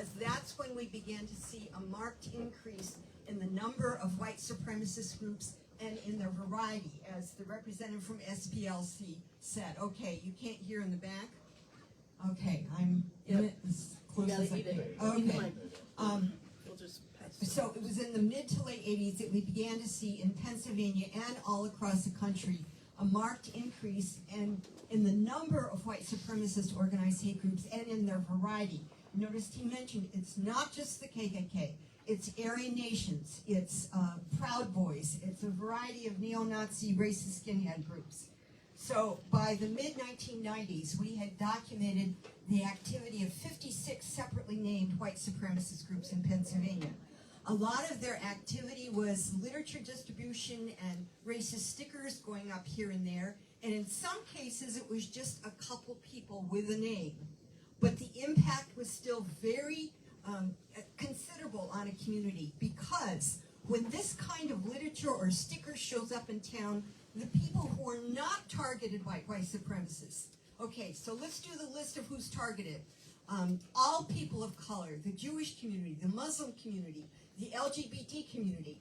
because that's when we began to see a marked increase in the number of white supremacist groups and in their variety, as the representative from SPLC said. Okay, you can't hear in the back? Okay, I'm in it as close as I can. Okay. So it was in the mid to late 80s that we began to see in Pennsylvania and all across the country a marked increase in the number of white supremacist organized hate groups and in their variety. Notice he mentioned it's not just the KKK, it's Aryan Nations, it's Proud Boys, it's a variety of neo-Nazi racist skinhead groups. So by the mid-1990s, we had documented the activity of 56 separately named white supremacist groups in Pennsylvania. A lot of their activity was literature distribution and racist stickers going up here and there, and in some cases it was just a couple people with a name. But the impact was still very considerable on a community, because when this kind of literature or sticker shows up in town, the people who are not targeted by white supremacists. Okay, so let's do the list of who's targeted. All people of color, the Jewish community, the Muslim community, the LGBT community,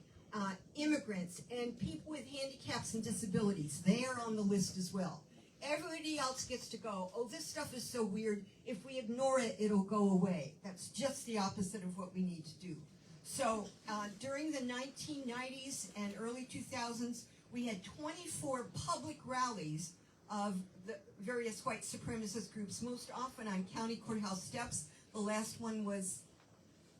immigrants, and people with handicaps and disabilities. They are on the list as well. Everybody else gets to go, oh, this stuff is so weird. If we ignore it, it'll go away. That's just the opposite of what we need to do. So during the 1990s and early 2000s, we had 24 public rallies of the various white supremacist groups, most often on county courthouse steps. The last one was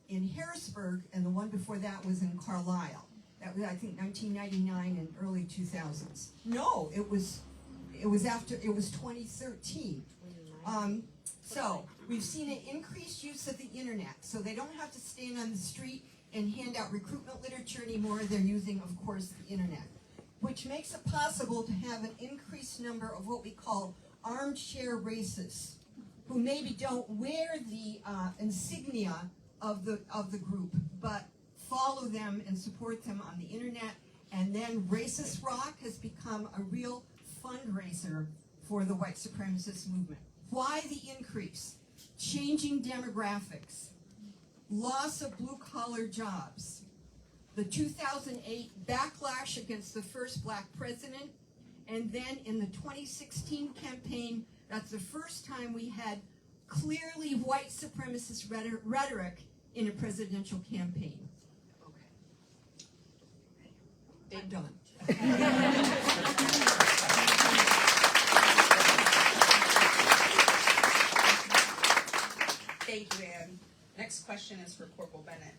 in Harrisburg, and the one before that was in Carlisle. That was, I think, 1999 and early 2000s. No, it was 2013. So we've seen an increased use of the internet. So they don't have to stand on the street and hand out recruitment literature anymore. They're using, of course, the internet, which makes it possible to have an increased number of what we call armchair racists, who maybe don't wear the insignia of the group, but follow them and support them on the internet. And then Racist Rock has become a real fundraiser for the white supremacist movement. Why the increase? Changing demographics, loss of blue-collar jobs, the 2008 backlash against the first black president, and then in the 2016 campaign, that's the first time we had clearly white supremacist rhetoric in a presidential campaign. Okay. I'm done. Thank you, Ann. Next question is for Corporal Bennett.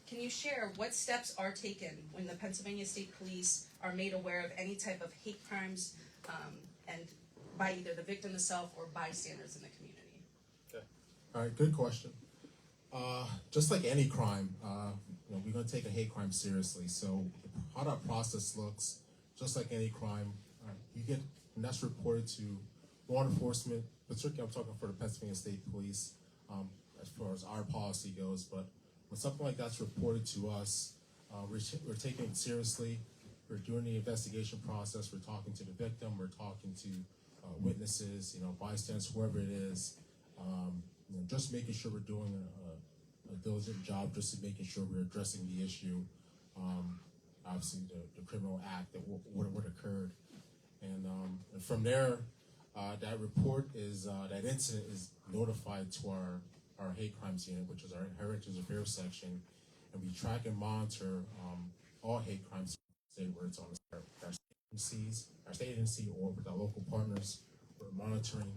Can you share what steps are taken when the Pennsylvania State Police are made aware of any type of hate crimes and by either the victim itself or bystanders in the community? Okay. All right, good question. Just like any crime, we're going to take a hate crime seriously. So how that process looks, just like any crime, you get, and that's reported to law enforcement, particularly I'm talking for the Pennsylvania State Police, as far as our policy goes. But when something like that's reported to us, we're taking it seriously. We're doing the investigation process. We're talking to the victim. We're talking to witnesses, bystanders, whoever it is. Just making sure we're doing a diligent job, just making sure we're addressing the issue. Obviously, the criminal act that what occurred, and from there, that report is that incident is notified to our hate crimes unit, which is our Heritage Affairs section, and we track and monitor all hate crimes, whether it's on our state agency, or with our local partners. We're monitoring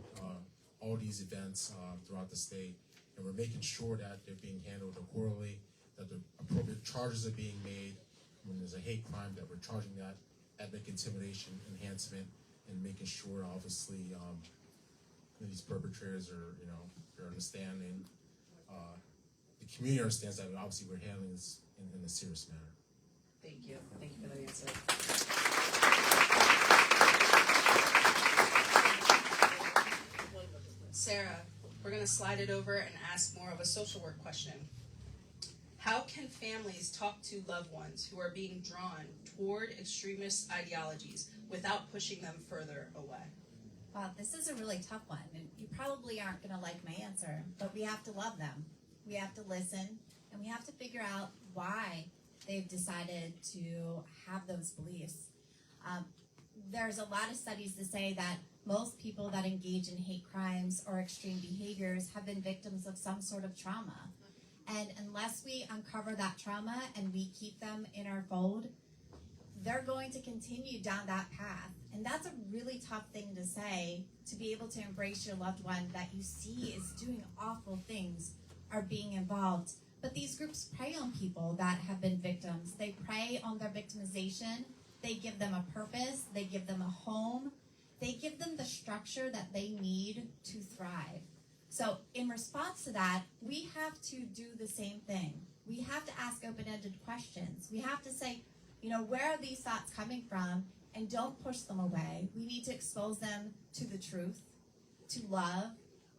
all these events throughout the state, and we're making sure that they're being handled accordingly, that the appropriate charges are being made. When there's a hate crime, that we're charging that ethnic intimidation enhancement, and making sure, obviously, that these perpetrators are, they're understanding. The community understands that obviously we're handling this in a serious manner. Thank you. Thank you for the answer. Sarah, we're going to slide it over and ask more of a social work question. How can families talk to loved ones who are being drawn toward extremist ideologies without pushing them further away? Well, this is a really tough one, and you probably aren't going to like my answer, but we have to love them. we have to listen, and we have to figure out why they've decided to have those beliefs. There's a lot of studies to say that most people that engage in hate crimes or extreme behaviors have been victims of some sort of trauma. And unless we uncover that trauma and we keep them in our fold, they're going to continue down that path. And that's a really tough thing to say, to be able to embrace your loved one that you see is doing awful things or being involved. But these groups prey on people that have been victims. They prey on their victimization. They give them a purpose. They give them a home. They give them the structure that they need to thrive. So in response to that, we have to do the same thing. We have to ask open-ended questions. We have to say, where are these thoughts coming from? And don't push them away. We need to expose them to the truth, to love,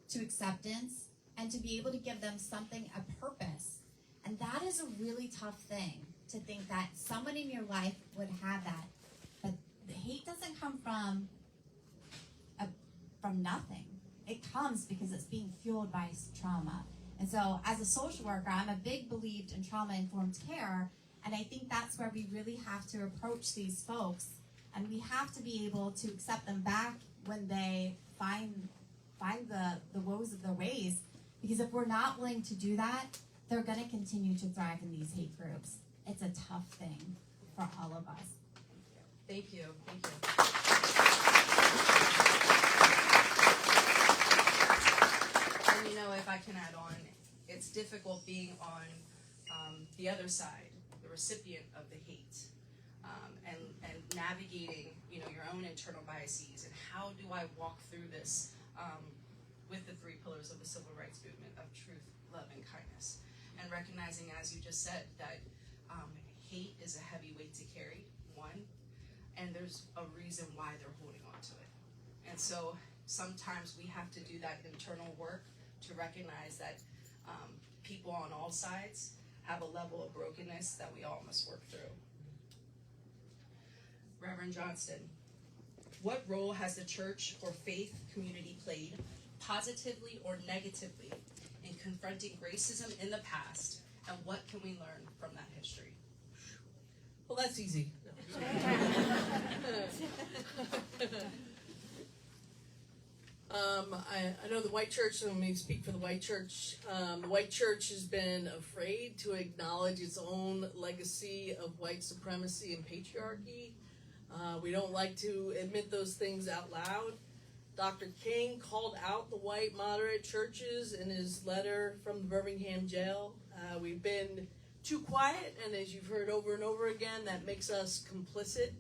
to acceptance, and to be able to give them something, a purpose. And that is a really tough thing, to think that someone in your life would have that. But the hate doesn't come from nothing. It comes because it's being fueled by trauma. And so as a social worker, I'm a big believer in trauma-informed care, and I think that's where we really have to approach these folks, and we have to be able to accept them back when they find the woes of their ways. Because if we're not willing to do that, they're going to continue to thrive in these hate groups. It's a tough thing for all of us. Thank you. Thank you. And if I can add on, it's difficult being on the other side, the recipient of the hate, and navigating, your own internal biases, and how do I walk through this with the 3 pillars of the civil rights movement of truth, love, and kindness, and recognizing, as you just said, that hate is a heavy weight to carry, one, and there's a reason why they're holding on to it. And so sometimes we have to do that internal work to recognize that people on all sides have a level of brokenness that we all must work through. Reverend Johnston, what role has the church or faith community played, positively or negatively, in confronting racism in the past, and what can we learn from that history? Well, that's easy. I know the white church, so let me speak for the white church. The white church has been afraid to acknowledge its own legacy of white supremacy and patriarchy. We don't like to admit those things out loud. Dr. King called out the white moderate churches in his letter from the Birmingham jail. We've been too quiet, and as you've heard over and over again, that makes us complicit,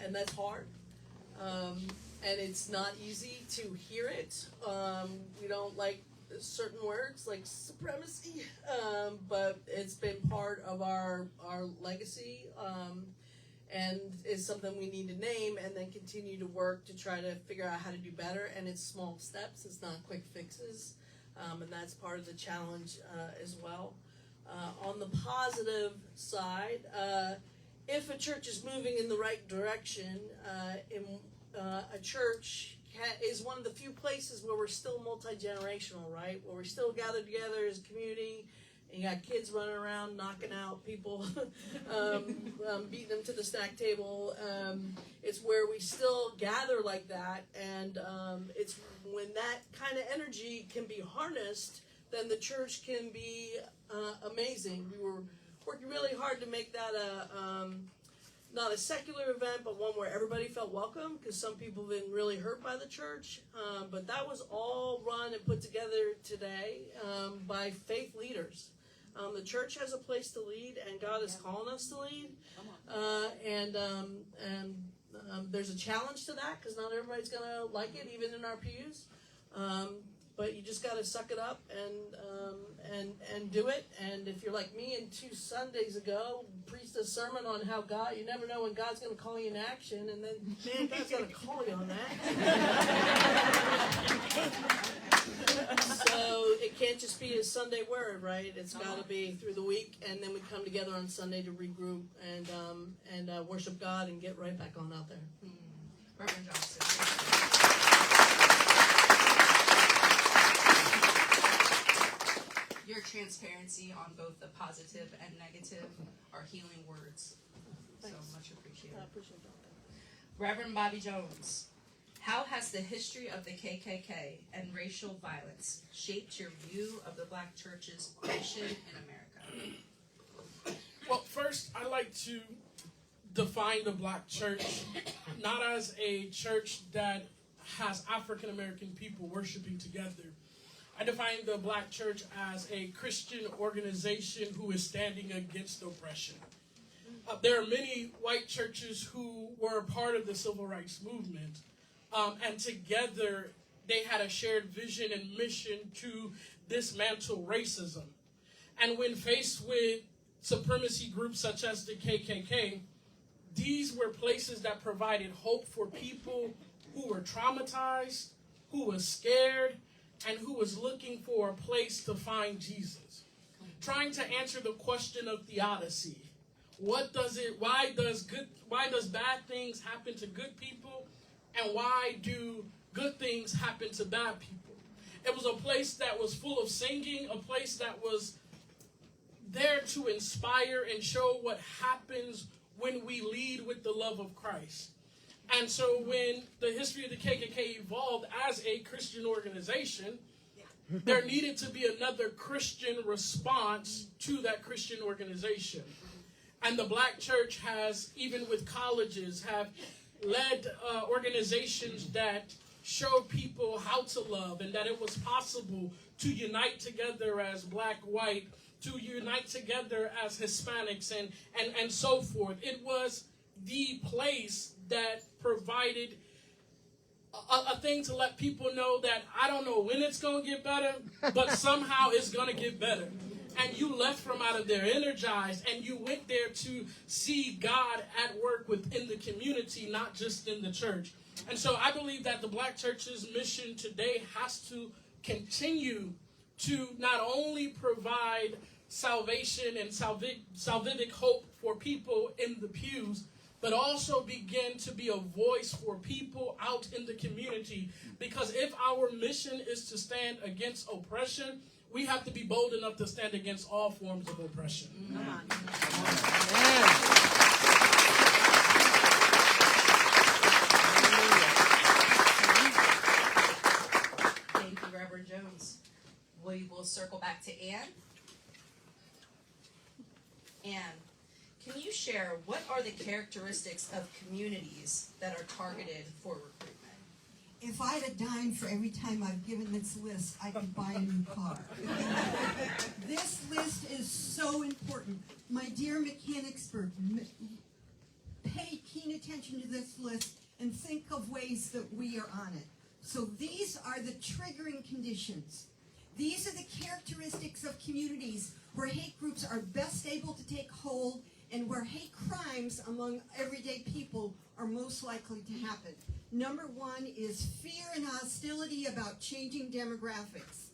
and that's hard. And it's not easy to hear it. We don't like certain words like supremacy, but it's been part of our legacy, and is something we need to name and then continue to work to try to figure out how to do better. And it's small steps, it's not quick fixes, and that's part of the challenge as well. On the positive side, if a church is moving in the right direction, a church is one of the few places where we're still multi-generational, right? Where we're still gathered together as a community, and you got kids running around knocking out people, beating them to the snack table. It's where we still gather like that, and it's when that kind of energy can be harnessed, then the church can be amazing. We were working really hard to make that not a secular event, but one where everybody felt welcome, because some people have been really hurt by the church. But that was all run and put together today by faith leaders. The church has a place to lead, and God is calling us to lead. And there's a challenge to that, because not everybody's going to like it, even in our pews. But you just got to suck it up and do it. And if you're like me, and 2 Sundays ago, preached a sermon on how God, you never know when God's going to call you in action, and then, man, God's going to call you on that. So it can't just be a Sunday word, right? It's got to be through the week, and then we come together on Sunday to regroup and worship God and get right back on out there. Reverend Johnston. transparency on both the positive and negative are healing words. So much appreciated. I appreciate that. Reverend Bobby Jones, how has the history of the KKK and racial violence shaped your view of the Black church's mission in America? Well, first, I like to define the Black church not as a church that has African American people worshiping together. I define the Black church as a Christian organization who is standing against oppression. There are many white churches who were a part of the civil rights movement, and together they had a shared vision and mission to dismantle racism. And when faced with supremacy groups such as the KKK, these were places that provided hope for people who were traumatized, who were scared, and who was looking for a place to find Jesus. Trying to answer the question of theodicy. Why does bad things happen to good people, and why do good things happen to bad people? It was a place that was full of singing, a place that was there to inspire and show what happens when we lead with the love of Christ. And so when the history of the KKK evolved as a Christian organization, there needed to be another Christian response to that Christian organization. And the Black church has, even with colleges, have led organizations that showed people how to love, and that it was possible to unite together as Black, white, to unite together as Hispanics, and so forth. It was the place that provided a thing to let people know that I don't know when it's going to get better, but somehow it's going to get better. And you left from out of there energized, and you went there to see God at work within the community, not just in the church. And so I believe that the Black church's mission today has to continue to not only provide salvation and salvific hope for people in the pews, but also begin to be a voice for people out in the community. Because if our mission is to stand against oppression, we have to be bold enough to stand against all forms of oppression. Come on. Thank you, Reverend Jones. We will circle back to Ann. Ann, can you share what are the characteristics of communities that are targeted for recruitment? If I had a dime for every time I've given this list, I could buy a new car. This list is so important. My dear Mechanicsburg, pay keen attention to this list and think of ways that we are on it. So these are the triggering conditions. These are the characteristics of communities where hate groups are best able to take hold and where hate crimes among everyday people are most likely to happen. Number one is fear and hostility about changing demographics.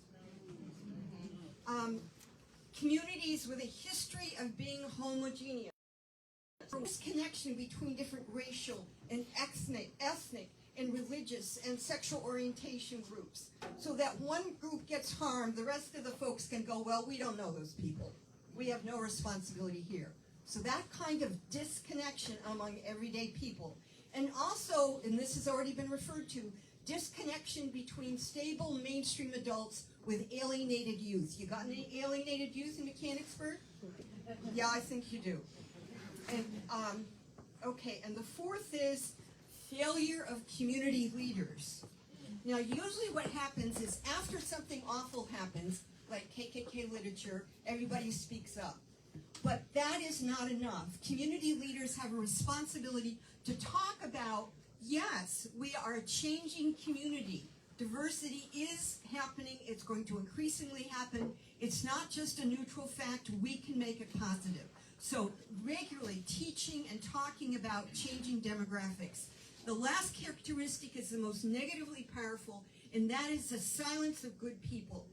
Communities with a history of being homogeneous. Disconnection between different racial and ethnic and religious and sexual orientation groups. So that one group gets harmed, the rest of the folks can go, well, we don't know those people. We have no responsibility here. So that kind of disconnection among everyday people. And also, and this has already been referred to, disconnection between stable mainstream adults with alienated youth. You got any alienated youth in Mechanicsburg? Yeah, I think you do. And okay, and the fourth is failure of community leaders. Now, usually what happens is after something awful happens, like KKK literature, everybody speaks up. But that is not enough. Community leaders have a responsibility to talk about, yes, we are a changing community. Diversity is happening. It's going to increasingly happen. It's not just a neutral fact. We can make it positive. So regularly teaching and talking about changing demographics. The last characteristic is the most negatively powerful, and that is the silence of good people.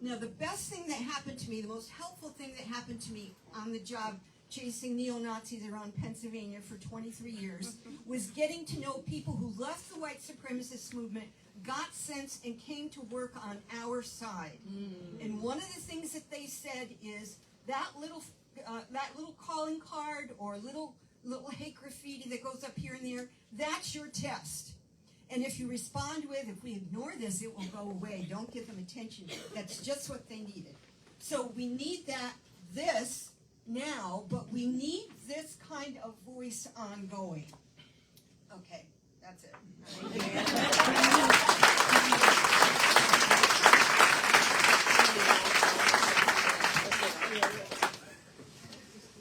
Now, the best thing that happened to me, the most helpful thing that happened to me on the job chasing neo-Nazis around Pennsylvania for 23 years was getting to know people who left the white supremacist movement, got sense, and came to work on our side. And And one of the things that they said is that little calling card or little hate graffiti that goes up here and there, that's your test. And if you respond with, if we ignore this, it will go away. Don't give them attention. That's just what they needed. So we need this now, but we need this kind of voice ongoing. Okay, that's it.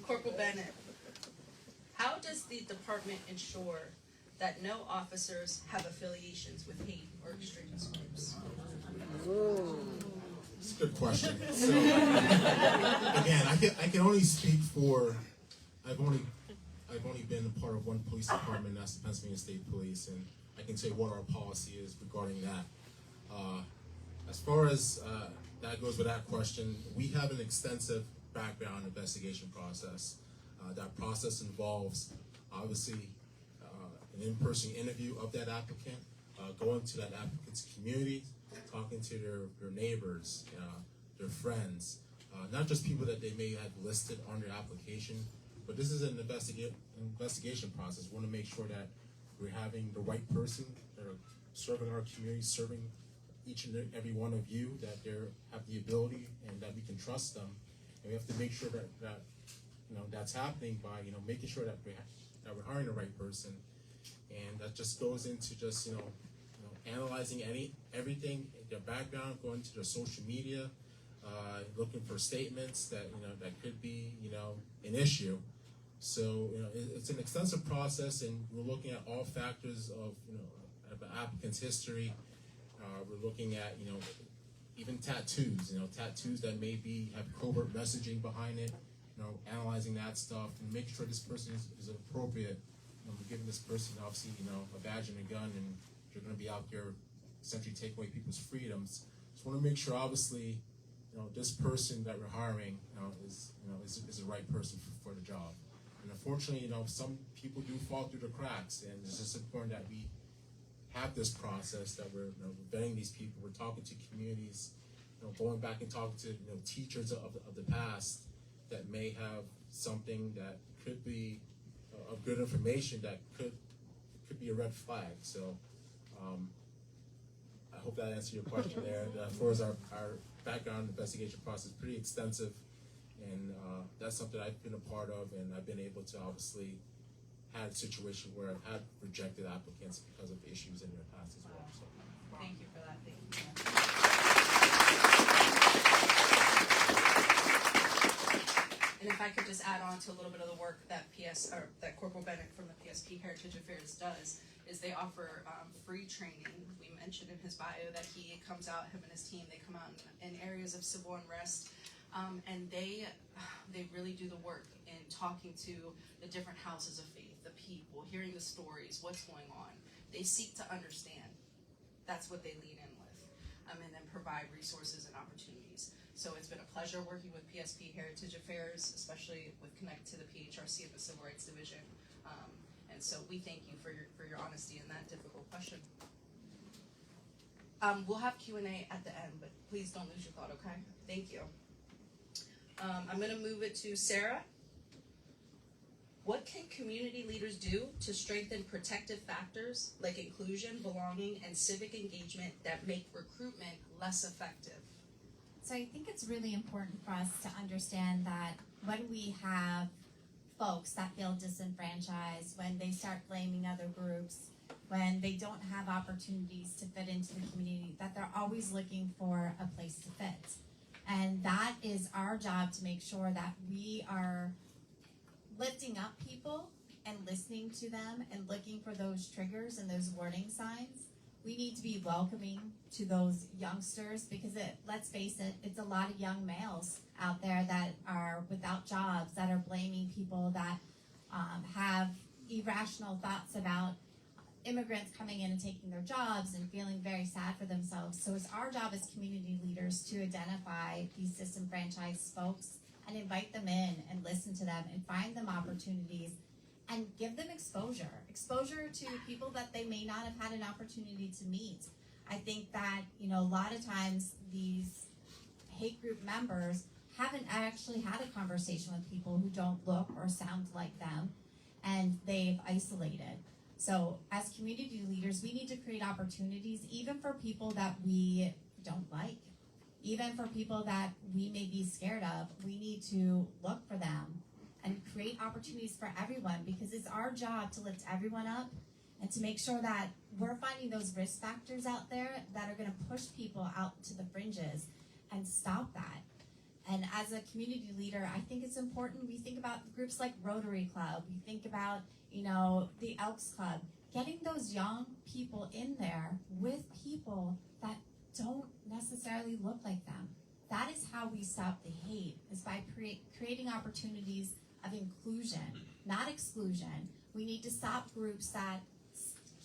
Corporal Bennett, how does the department ensure that no officers have affiliations with hate or extremist groups? It's a good question. So, again, I can only speak for, I've only been a part of one police department, that's the Pennsylvania State Police, and I can say what our policy is regarding that. As far as that goes with that question, we have an extensive background investigation process. That process involves, obviously, an in-person interview of that applicant, going to that applicant's community, talking to their neighbors, their friends, not just people that they may have listed on their application, but this is an investigation process. We want to make sure that we're having the right person that are serving our community, serving each and every one of you, that they have the ability and that we can trust them. And we have to make sure that that's happening by making sure that we're hiring the right person. And that just goes into just analyzing everything, their background, going to their social media, looking for statements that that could be an issue. So it's an extensive process, and we're looking at all factors of the applicant's history. We're looking at even tattoos, tattoos that maybe have covert messaging behind it. Analyzing that stuff and making sure this person is appropriate. We're giving this person obviously a badge and a gun, and they're going to be out there essentially taking away people's freedoms. Just want to make sure obviously this person that we're hiring is the right person for the job. And unfortunately some people do fall through the cracks, and it's just important that we have this process, that we're vetting these people. We're talking to communities, going back and talking to teachers of the past that may have something that could be of good information that could be a red flag. So I hope that answered your question there. As far as our background investigation process is pretty extensive, and that's something I've been a part of, and I've been able to obviously had a situation where I've had rejected applicants because of issues in their past as well. So. Thank you for that. Thank you. And if I could just add on to a little bit of the work that that Corporal Bennett from the PSP Heritage Affairs does, is they offer free training. We mentioned in his bio that he comes out, him and his team, they come out in areas of civil unrest, and they really do the work in talking to the different houses of faith, the people, hearing the stories, what's going on. They seek to understand. That's what they lean in with, and then provide resources and opportunities. So it's been a pleasure working with PSP Heritage Affairs, especially with Connect to the PHRC and the Civil Rights Division. And so we thank you for your honesty in that difficult question. We'll have Q&A at the end, but please don't lose your thought, okay? Thank you. I'm going to move it to Sarah. What can community leaders do to strengthen protective factors like inclusion, belonging, and civic engagement that make recruitment less effective? So I think it's really important for us to understand that when we have folks that feel disenfranchised, when they start blaming other groups, when they don't have opportunities to fit into the community, that they're always looking for a place to fit. And that is our job, to make sure that we are lifting up people and listening to them and looking for those triggers and those warning signs. We need to be welcoming to those youngsters, because let's face it, it's a lot of young males out there that are without jobs, that are blaming people, that have irrational thoughts about immigrants coming in and taking their jobs and feeling very sad for themselves. So it's our job as community leaders to identify these disenfranchised folks and invite them in and listen to them and find them opportunities and give them exposure to people that they may not have had an opportunity to meet. I think that, a lot of times these hate group members haven't actually had a conversation with people who don't look or sound like them, and they've isolated. So as community leaders, we need to create opportunities even for people that we don't like, even for people that we may be scared of. We need to look for them and create opportunities for everyone, because it's our job to lift everyone up and to make sure that we're finding those risk factors out there that are going to push people out to the fringes and stop that. And as a community leader, I think it's important we think about groups like Rotary Club, we think about, the Elks Club, getting those young people in there with people that don't necessarily look like them. That is how we stop the hate, is by creating opportunities of inclusion, not exclusion. We need to stop groups that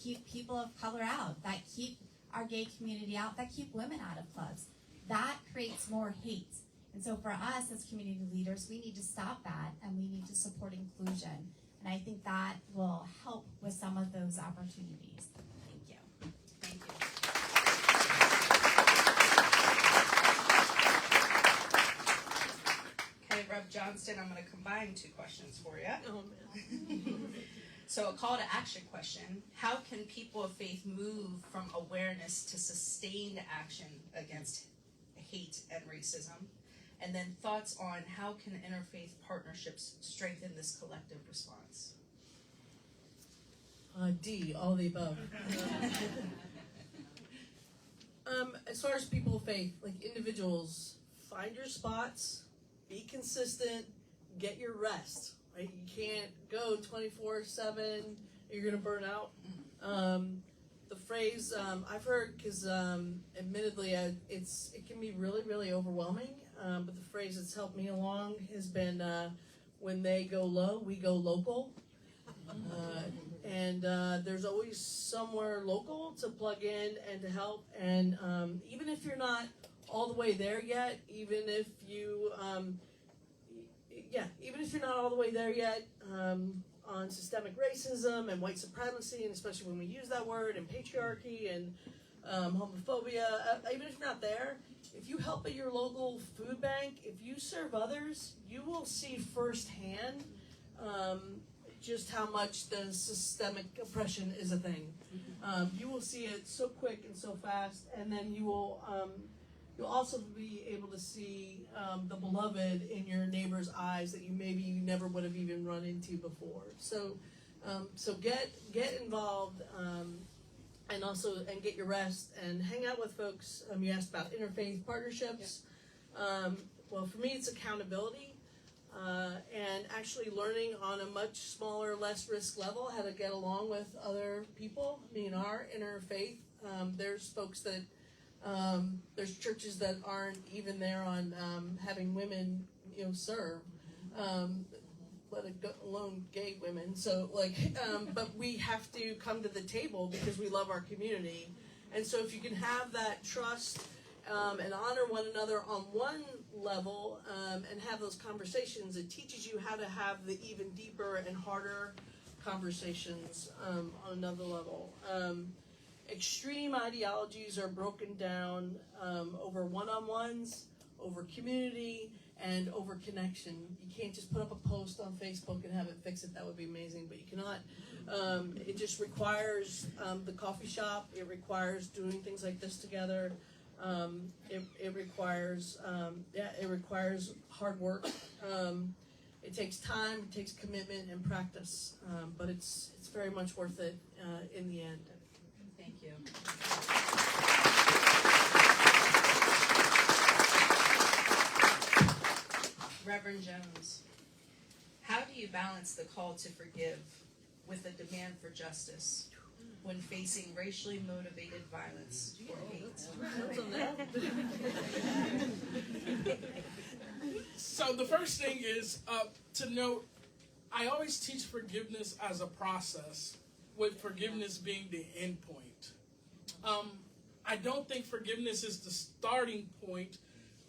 keep people of color out, that keep our gay community out, that keep women out of clubs. That creates more hate. And so for us as community leaders, we need to stop that, and we need to support inclusion. And I think that will help with some of those opportunities. Thank you. Thank you. Okay, Rev Johnston, I'm going to combine two questions for you. Oh, man. So a call to action question: how can people of faith move from awareness to sustained action against hate and racism? And then thoughts on how can interfaith partnerships strengthen this collective response? D, all the above. As far as people of faith, like individuals, find your spots, be consistent, get your rest. Right? You can't go 24/7. You're gonna burn out. The phrase I've heard, because admittedly, it can be really, really overwhelming. But the phrase that's helped me along has been, when they go low, we go local. And there's always somewhere local to plug in and to help. And even if you're not all the way there yet, even if you're not all the way there yet on systemic racism and white supremacy, and especially when we use that word, and patriarchy and homophobia, even if you're not there, if you help at your local food bank, if you serve others, you will see firsthand just how much the systemic oppression is a thing. You will see it so quick and so fast, and then you'll also be able to see the beloved in your neighbor's eyes that you never would have even run into before. So get involved. And get your rest and hang out with folks. You asked about interfaith partnerships. Well, for me, it's accountability and actually learning on a much smaller, less risk level how to get along with other people. I mean, our interfaith, there's folks that, there's churches that aren't even there on having women, serve. Let alone gay women. So but we have to come to the table because we love our community. And so if you can have that trust and honor one another on one level and have those conversations, it teaches you how to have the even deeper and harder conversations on another level. Extreme ideologies are broken down over one-on-ones, over community, and over connection. You can't just put up a post on Facebook and have it fix it. That would be amazing, but you cannot. It just requires the coffee shop. It requires doing things like this together. It requires hard work. It takes time. It takes commitment and practice. But it's very much worth it in the end. Thank you. Reverend Jones, how do you balance the call to forgive with the demand for justice when facing racially motivated violence or hate? So the first thing is to note, I always teach forgiveness as a process, with forgiveness being the end point. I don't think forgiveness is the starting point,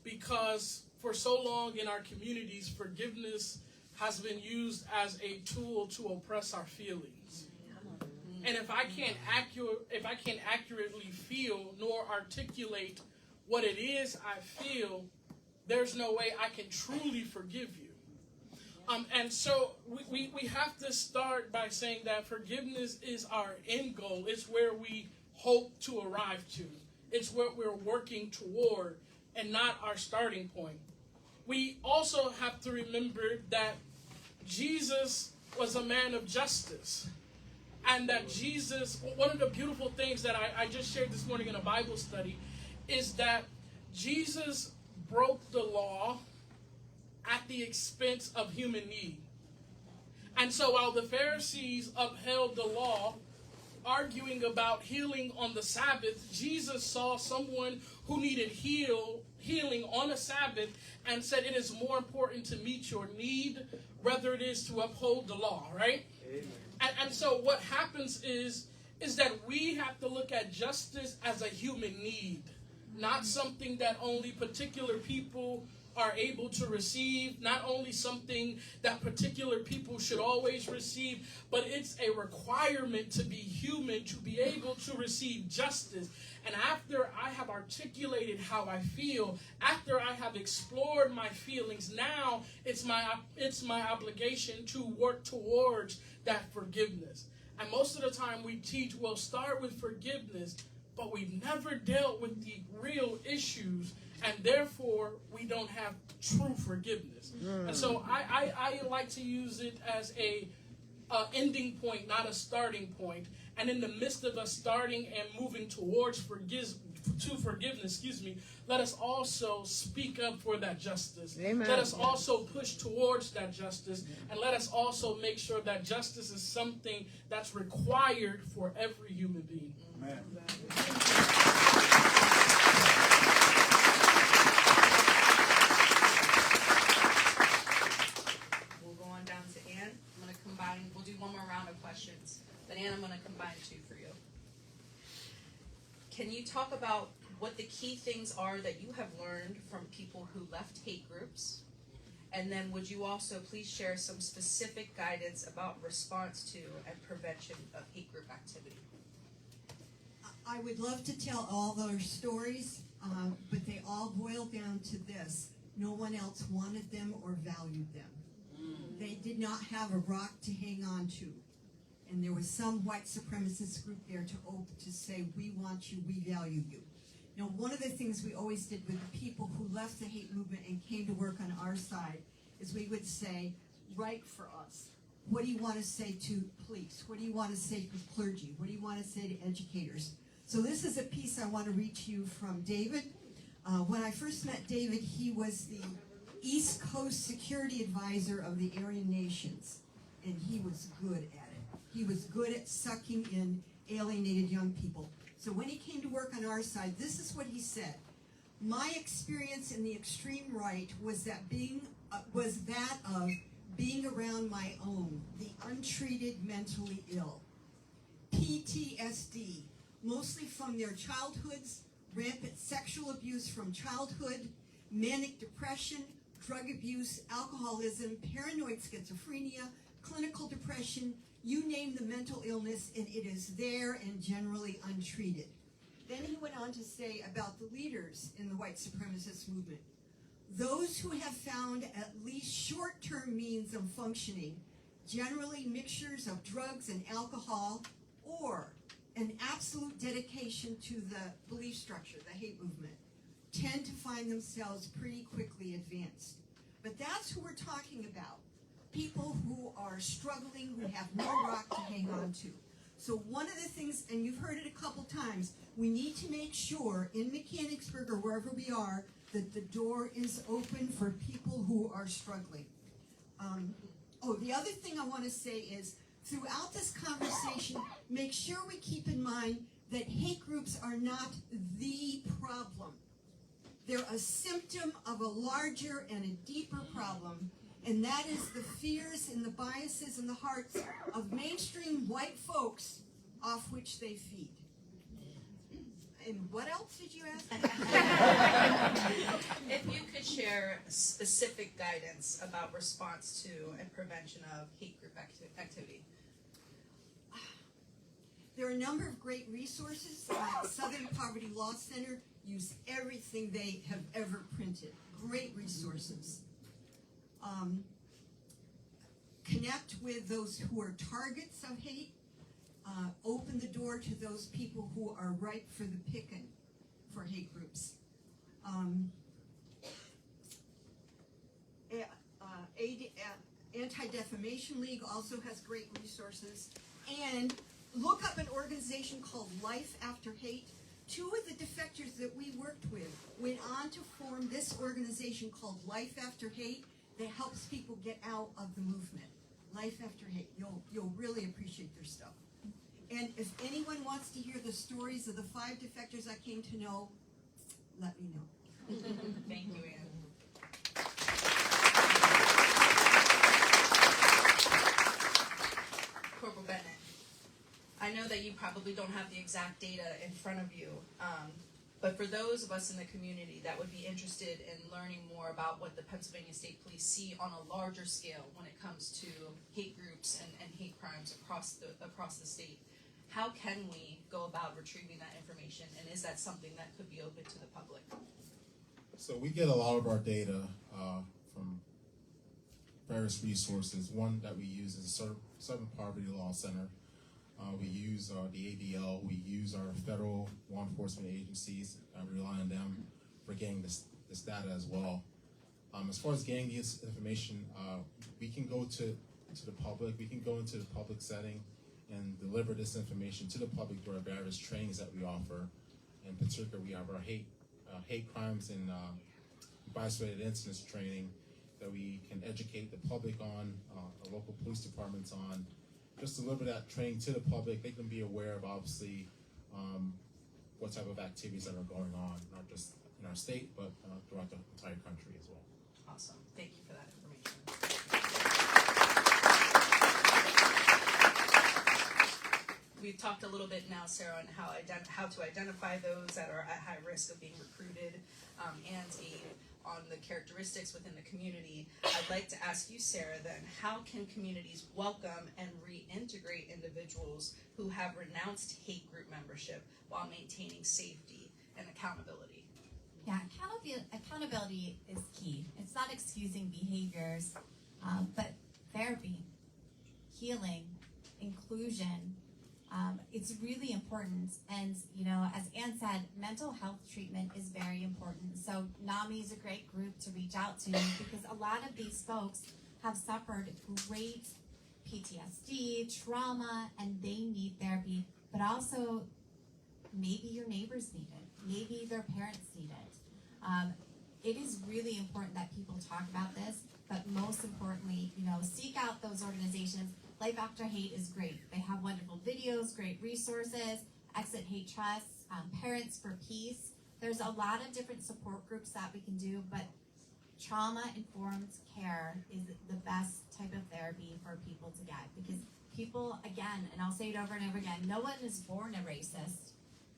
because for so long in our communities, forgiveness has been used as a tool to oppress our feelings. And if I can't accurately feel nor articulate what it is I feel, there's no way I can truly forgive you. And so we have to start by saying that forgiveness is our end goal. It's where we hope to arrive to. It's what we're working toward and not our starting point. We also have to remember that Jesus was a man of justice. And that Jesus, one of the beautiful things that I just shared this morning in a Bible study is that Jesus broke the law at the expense of human need. And so while the Pharisees upheld the law, arguing about healing on the Sabbath, Jesus saw someone who needed healing on a Sabbath and said it is more important to meet your need rather it is to uphold the law, right? Amen. And so what happens is that we have to look at justice as a human need, not something that only particular people are able to receive, not only something that particular people should always receive, but it's a requirement to be human to be able to receive justice. And after I have articulated how I feel, after I have explored my feelings, now it's my obligation to work towards that forgiveness. And most of the time we teach, we'll start with forgiveness, but we've never dealt with the real issues, and therefore we don't have true forgiveness. And so I like to use it as a ending point, not a starting point. And in the midst of us starting and moving towards forgiveness, let us also speak up for that justice. Amen. Let us also push towards that justice. And let us also make sure that justice is something that's required for every human being. Amen. We'll go on down to Ann. I'm going to combine, we'll do one more round of questions. But Ann, I'm going to combine two for you. Can you talk about what the key things are that you have learned from people who left hate groups? And then would you also please share some specific guidance about response to and prevention of hate group activity? I would love to tell all their stories, but they all boil down to this. No one else wanted them or valued them. They did not have a rock to hang on to. And there was some white supremacist group there to say, we want you, we value you. Now, one of the things we always did with the people who left the hate movement and came to work on our side is we would say, write for us. What do you want to say to police? What do you want to say to clergy? What do you want to say to educators? So this is a piece I want to read to you from David. When I first met David, he was the East Coast security advisor of the Aryan nations, and he was good at it. He was good at sucking in alienated young people. So when he came to work on our side, this is what he said. My experience in the extreme right was that of being around my own, the untreated mentally ill. PTSD, mostly from their childhoods, rampant sexual abuse from childhood, manic depression, drug abuse, alcoholism, paranoid schizophrenia, clinical depression, you name the mental illness, and it is there and generally untreated. Then he went on to say about the leaders in the white supremacist movement. Those who have found at least short-term means of functioning, generally mixtures of drugs and alcohol, or an absolute dedication to the belief structure, the hate movement, tend to find themselves pretty quickly advanced. But that's who we're talking about. People who are struggling, who have no rock to hang on to. So one of the things, and you've heard it a couple times, we need to make sure in Mechanicsburg or wherever we are that the door is open for people who are struggling. The other thing I want to say is, throughout this conversation, make sure we keep in mind that hate groups are not the problem. They're a symptom of a larger and a deeper problem, and that is the fears and the biases in the hearts of mainstream white folks off which they feed. And what else did you ask? If you could share specific guidance about response to and prevention of hate group activity. There are a number of great resources. Southern Poverty Law Center use everything they have ever printed. great resources. Connect with those who are targets of hate. Open the door to those people who are ripe for the picking for hate groups. Anti-Defamation League also has great resources. And look up an organization called Life After Hate. Two of the defectors that we worked with went on to form this organization called Life After Hate that helps people get out of the movement. Life After Hate. You'll really appreciate their stuff. And if anyone wants to hear the stories of the 5 defectors I came to know, let me know. Thank you, Ann. Corporal Bennett, I know that you probably don't have the exact data in front of you, but for those of us in the community that would be interested in learning more about what the Pennsylvania State Police see on a larger scale when it comes to hate groups and hate crimes across the state, how can we go about retrieving that information, and is that something that could be open to the public? So we get a lot of our data from various resources. One that we use is the Southern Poverty Law Center. We use the ADL. We use our federal law enforcement agencies. We rely on them for getting this data as well. As far as getting this information, we can go to the public. We can go into the public setting and deliver this information to the public through our various trainings that we offer. In particular, we have our hate crimes and bias-related incidents training that we can educate the public on, our local police departments on. Just deliver that training to the public. They can be aware of, obviously, what type of activities that are going on, not just in our state, but throughout the entire country as well. Awesome. Thank you for that information. We've talked a little bit now, Sarah, on how to identify those that are at high risk of being recruited and on the characteristics within the community. I'd like to ask you, Sarah, then, how can communities welcome and reintegrate individuals who have renounced hate group membership while maintaining safety and accountability? Yeah, accountability is key. It's not excusing behaviors, but therapy, healing, inclusion, it's really important. And, you know, as Ann said, mental health treatment is very important. So NAMI is a great group to reach out to because a lot of these folks have suffered great PTSD, trauma, and they need therapy, but also maybe your neighbors need it. Maybe their parents need it. It is really important that people talk about this, but most importantly, you know, seek out those organizations. Life After Hate is great. They have wonderful videos, great resources, Exit Hate Trusts, Parents for Peace. There's a lot of different support groups that we can do, but trauma-informed care is the best type of therapy for people to get because people, again, and I'll say it over and over again, no one is born a racist.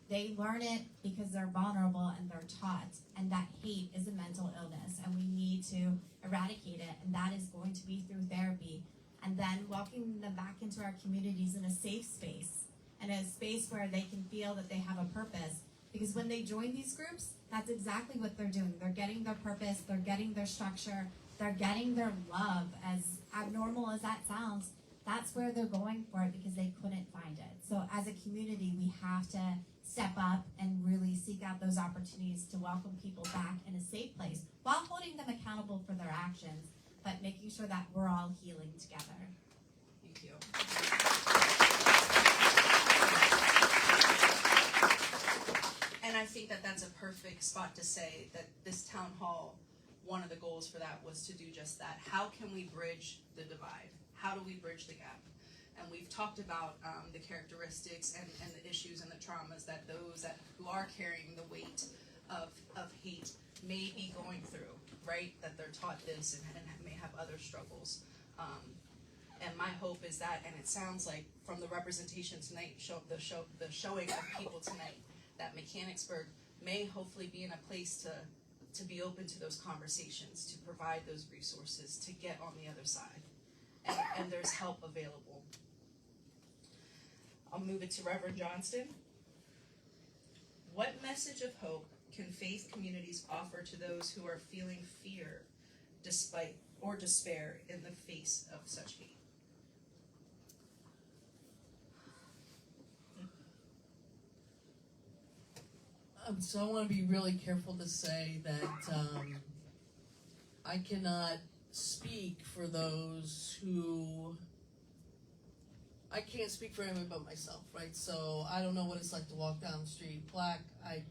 They learn it because they're vulnerable and they're taught, and that hate is a mental illness, and we need to eradicate it, and that is going to be through therapy. And then welcoming them back into our communities in a safe space, and a space where they can feel that they have a purpose. Because when they join these groups, that's exactly what they're doing. They're getting their purpose, they're getting their structure, they're getting their love. As abnormal as that sounds, that's where they're going for it because they couldn't find it. So as a community, we have to step up and really seek out those opportunities to welcome people back in a safe place while holding them accountable for their actions, but making sure that we're all healing together. Thank you. And I think that that's a perfect spot to say that this town hall, one of the goals for that was to do just that. How can we bridge the divide? How do we bridge the gap? And we've talked about the characteristics and the issues and the traumas that those who are carrying the weight of hate may be going through, right? That they're taught this and may have other struggles. And my hope is that, and it sounds like from the representation tonight, the showing of people tonight, that Mechanicsburg may hopefully be in a place to be open to those conversations, to provide those resources, to get on the other side. And there's help available. I'll move it to Reverend Johnston. What message of hope can faith communities offer to those who are feeling fear, despite or despair in the face of such hate? So I want to be really careful to say that I cannot speak for those who. I can't speak for anyone but myself, right? So I don't know what it's like to walk down the street black. I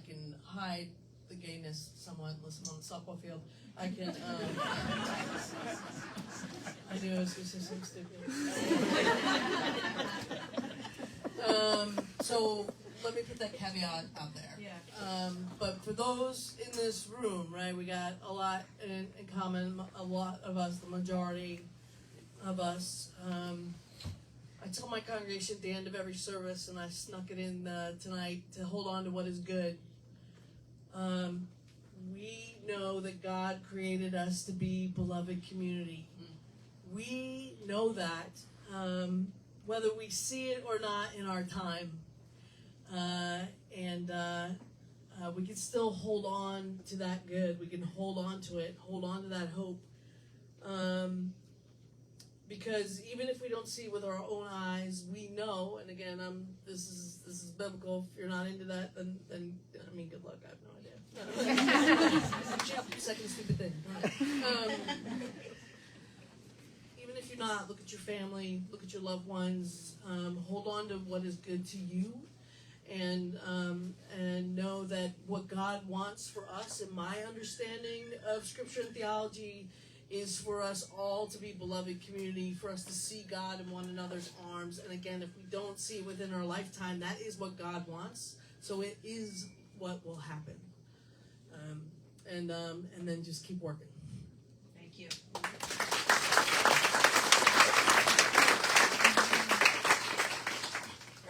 can hide the gayness somewhat unless I'm on the softball field. I can. I knew I was going to say something stupid. So let me put that caveat out there. Yeah. But for those in this room, right, we got a lot in common. A lot of us, the majority of us. I tell my congregation at the end of every service, and I snuck it in tonight, to hold on to what is good. We know that God created us to be beloved community. We know that, whether we see it or not in our time. And we can still hold on to that good. We can hold on to it, hold on to that hope. Because even if we don't see it with our own eyes, we know. And again, this is biblical. If you're not into that, then I mean, good luck. I have no idea. Second stupid thing. Even if you're not, look at your family, look at your loved ones. Hold on to what is good to you, and know that what God wants for us, in my understanding of Scripture and theology, is for us all to be beloved community, for us to see God in one another's arms. And again, if we don't see it within our lifetime, that is what God wants. So it is what will happen. And then just keep working. Thank you.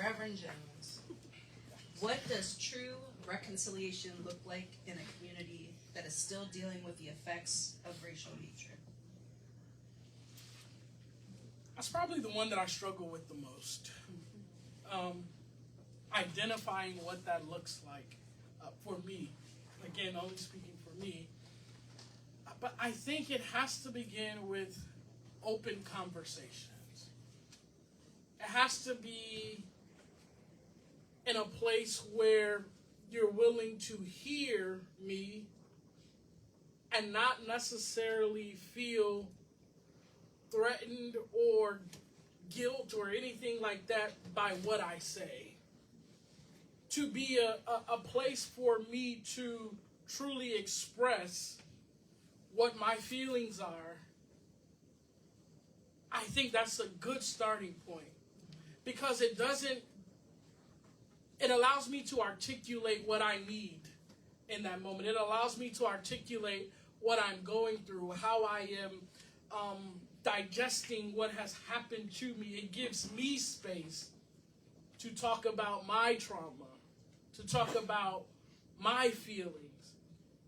Reverend Jones, what does true reconciliation look like in a community that is still dealing with the effects of racial hatred? That's probably the one that I struggle with the most. Identifying what that looks like for me. Again, only speaking for me. But I think it has to begin with open conversations. It has to be in a place where you're willing to hear me and not necessarily feel threatened or guilt or anything like that by what I say. To be a place for me to truly express what my feelings are, I think that's a good starting point. Because it allows me to articulate what I need in that moment. It allows me to articulate what I'm going through, how I am digesting what has happened to me. It gives me space to talk about my trauma, to talk about my feelings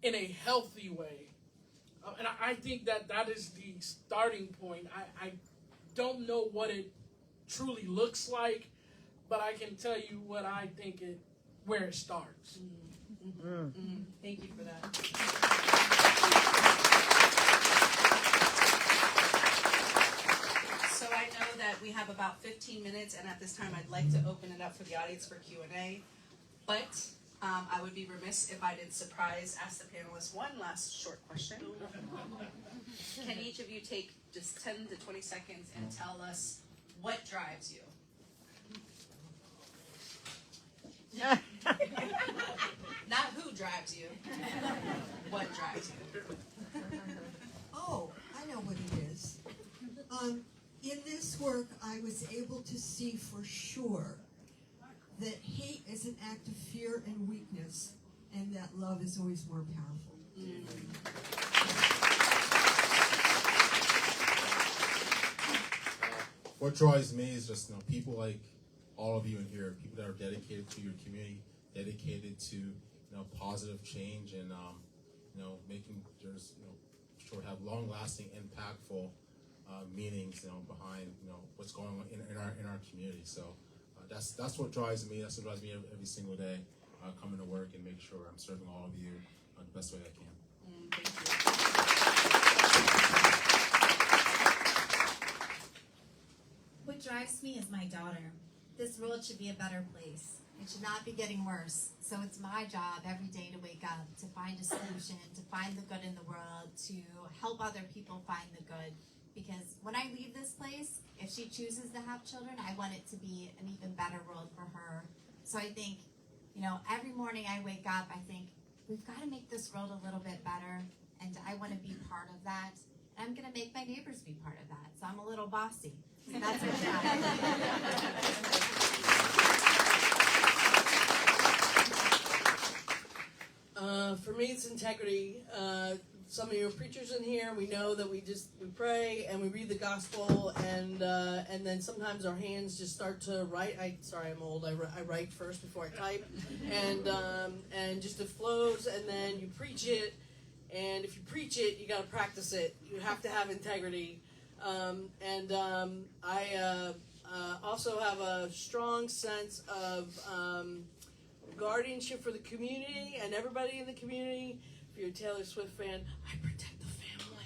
in a healthy way. And I think that is the starting point. I don't know what it truly looks like, but I can tell you what I think where it starts. Thank you for that. So I know that we have about 15 minutes, and at this time I'd like to open it up for the audience for Q&A. But I would be remiss if I didn't ask the panelists one last short question. Can each of you take just 10 to 20 seconds and tell us what drives you? Not who drives you, what drives you. Oh, I know what it is. In this work, I was able to see for sure that hate is an act of fear and weakness, and that love is always more powerful. What drives me is just people like all of you in here, people that are dedicated to your community, dedicated to positive change, and making sure have long-lasting, impactful meanings behind what's going on in our community. So that's what drives me. That's what drives me every single day. coming to work and make sure I'm serving all of you the best way I can. Thank you. What drives me is my daughter. This world should be a better place. It should not be getting worse. So it's my job every day to wake up, to find a solution, to find the good in the world, to help other people find the good. Because when I leave this place, if she chooses to have children, I want it to be an even better world for her. So I think, every morning I wake up, I think, we've got to make this world a little bit better, and I want to be part of that. And I'm going to make my neighbors be part of that. So I'm a little bossy. So that's what For me, it's integrity. Some of you are preachers in here. We know that we pray and we read the gospel, and then sometimes our hands just start to write. I'm old. I write first before I type, and just it flows, and then you preach it. And if you preach it, you got to practice it. You have to have integrity. I also have a strong sense of guardianship for the community and everybody in the community. If you're a Taylor Swift fan, I protect the family.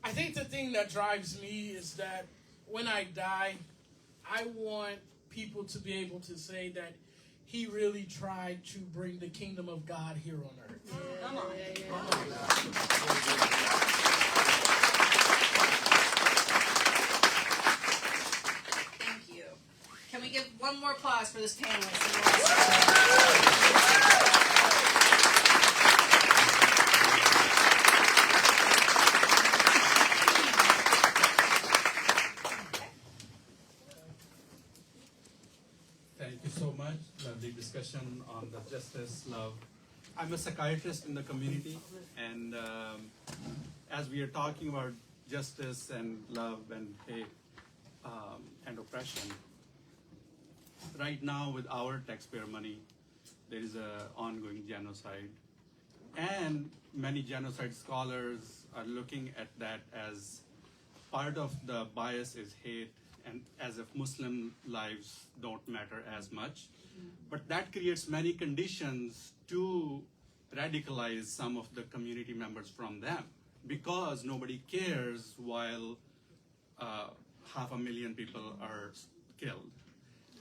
I think the thing that drives me is that when I die, I want people to be able to say that he really tried to bring the kingdom of God here on earth. Come on. Thank you. Can we give one more applause for this panelist? Thank you so much. Lovely discussion on the justice, love. I'm a psychiatrist in the community, and as we are talking about justice and love and hate and oppression, right now with our taxpayer money, there is an ongoing genocide. And many genocide scholars are looking at that as part of the bias is hate, and as if Muslim lives don't matter as much. But that creates many conditions to radicalize some of the community members from them, because nobody cares while 500,000 people are killed.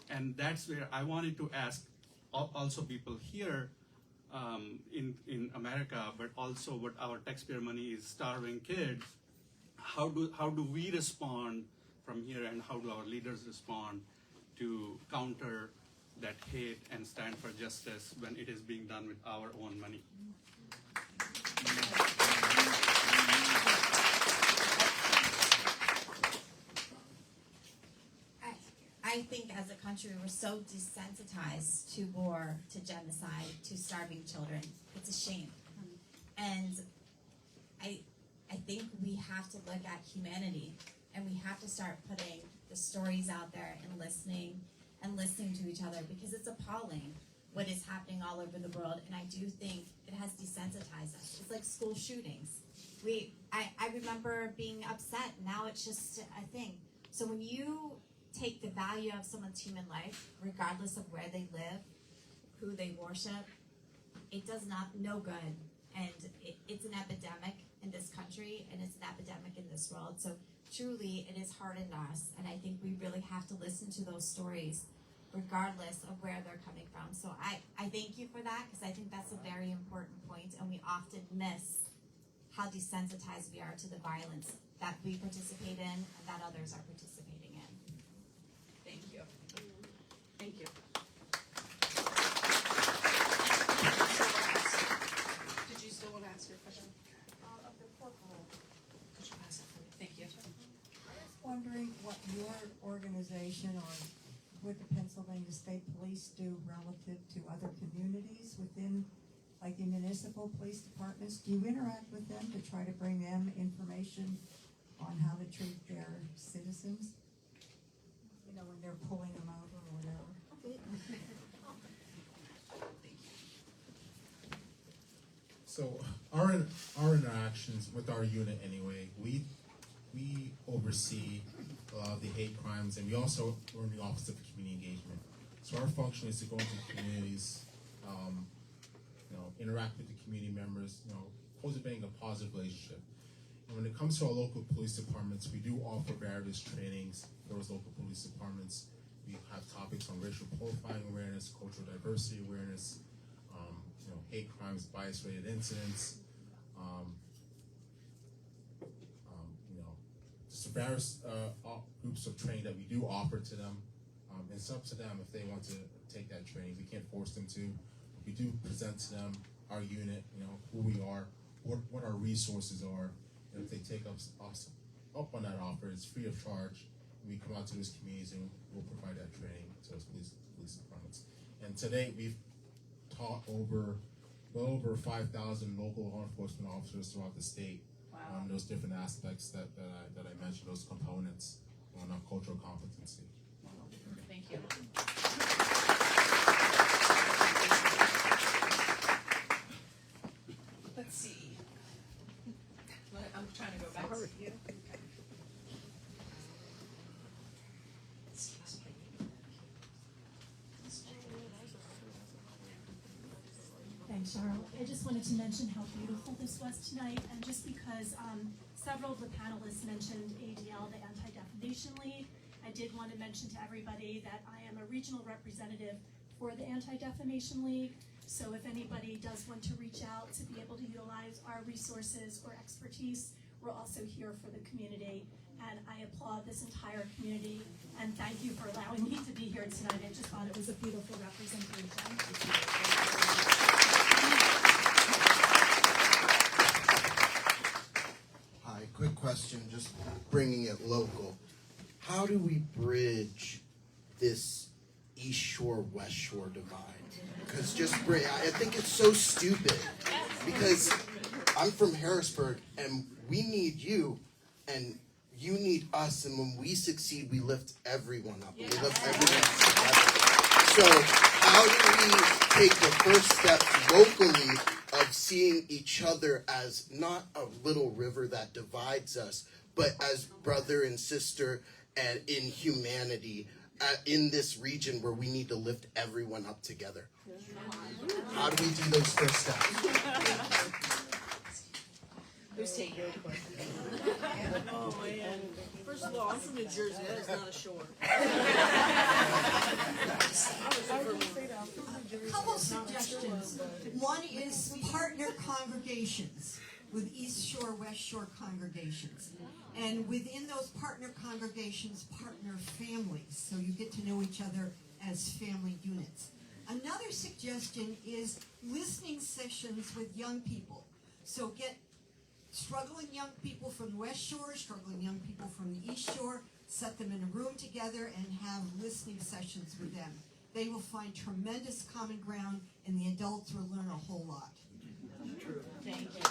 And that's where I wanted to ask also people here in America, but also what our taxpayer money is starving kids. How do we respond from here, and how do our leaders respond to counter that hate and stand for justice when it is being done with our own money? I think as a country we're so desensitized to war, to genocide, to starving children. It's a shame. And I think we have to look at humanity, and we have to start putting the stories out there and listening to each other, because it's appalling what is happening all over the world, and I do think it has desensitized us. It's like school shootings. I remember being upset, now it's just a thing. So when you take the value of someone's human life, regardless of where they live, who they worship, it does no good. And it's an epidemic in this country, and it's an epidemic in this world. So truly, it has hardened us, and I think we really have to listen to those stories, regardless of where they're coming from. So I thank you for that, because I think that's a very important point, and we often miss how desensitized we are to the violence that we participate in and that others are participating in. Thank you. Thank you. Did you still want to ask your question? Of the corporal. Could you pass it for me? Thank you. Wondering what your organization or what the Pennsylvania State Police do relative to other communities within, like the municipal police departments. Do you interact with them to try to bring them information on how to treat their citizens? You know, when they're pulling them over or whatever. So our interaction interactions with our unit anyway, we oversee a lot of the hate crimes, and we also are in the Office of Community Engagement. So our function is to go into communities, interact with the community members, cultivating a positive relationship. And when it comes to our local police departments, we do offer various trainings for those local police departments. We have topics on racial profiling awareness, cultural diversity awareness, hate crimes, bias-related incidents, just various groups of training that we do offer to them. It's up to them if they want to take that training. We can't force them to. We do present to them our unit, who we are, what our resources are, and if they take us up on that offer, it's free of charge. We come out to those communities and we'll provide that training to those police departments. And today we've taught well over 5,000 local law enforcement officers throughout the state on those different aspects that I mentioned, those components on our cultural competency. Thank you. Let's see. I'm trying to go back to you. Thanks, Cheryl. I just wanted to mention how beautiful this was tonight, and just because several of the panelists mentioned ADL, the Anti-Defamation League, I did want to mention to everybody that I am a regional representative for the Anti-Defamation League. So if anybody does want to reach out to be able to utilize our resources or expertise, we're also here for the community. And I applaud this entire community, and thank you for allowing me to be here tonight. I just thought it was a beautiful representation. Hi, quick question, just bringing it local. How do we bridge this East Shore, West Shore divide? Because I think it's so stupid. Because I'm from Harrisburg, and we need you, and you need us, and when we succeed, we lift everyone up. We lift everyone together. So how do we take the first step locally of seeing each other as not a little river that divides us, but as brother and sister and in humanity in this region where we need to lift everyone up together? How do we do those first steps? Who's taking your question? Oh man. First of all, I'm from New Jersey. That is not a shore. A couple suggestions. One is partner congregations with East Shore, West Shore congregations. And within those partner congregations, partner families, so you get to know each other as family units. Another suggestion is listening sessions with young people. So get struggling young people from the West Shore, struggling young people from the East Shore, set them in a room together and have listening sessions with them. They will find tremendous common ground, and the adults will learn a whole lot. Thank you.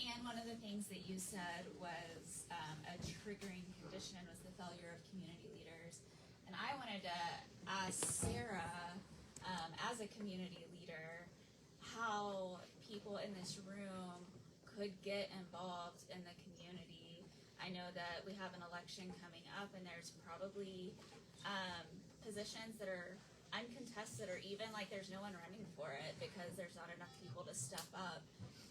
And one of the things that you said was a triggering condition was the failure of community leaders. And I wanted to ask Sarah, as a community leader, how people in this room could get involved in the community. I know that we have an election coming up, and there's probably positions that are uncontested, or even like there's no one running for it because there's not enough people to step up.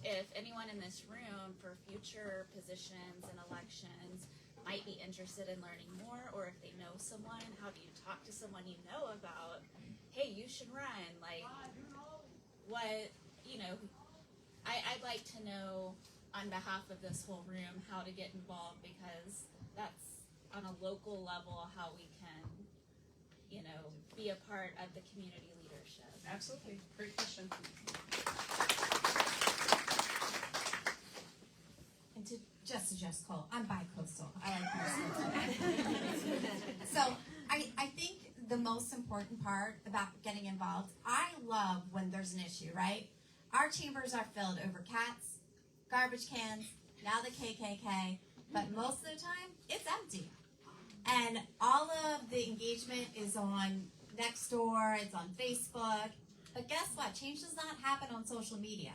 If anyone in this room for future positions and elections might be interested in learning more, or if they know someone, how do you talk to someone you know about, hey, you should run, like, what, I'd like to know on behalf of this whole room how to get involved, because that's on a local level how we can, be a part of the community leadership. Absolutely. Great question. And to just suggest Cole, I'm bi-coastal. I like coastal. So I think the most important part about getting involved, I love when there's an issue, right? Our chambers are filled over cats, garbage cans, now the KKK, but most of the time, it's empty. And all of the engagement is on next door, it's on Facebook. But guess what? Change does not happen on social media.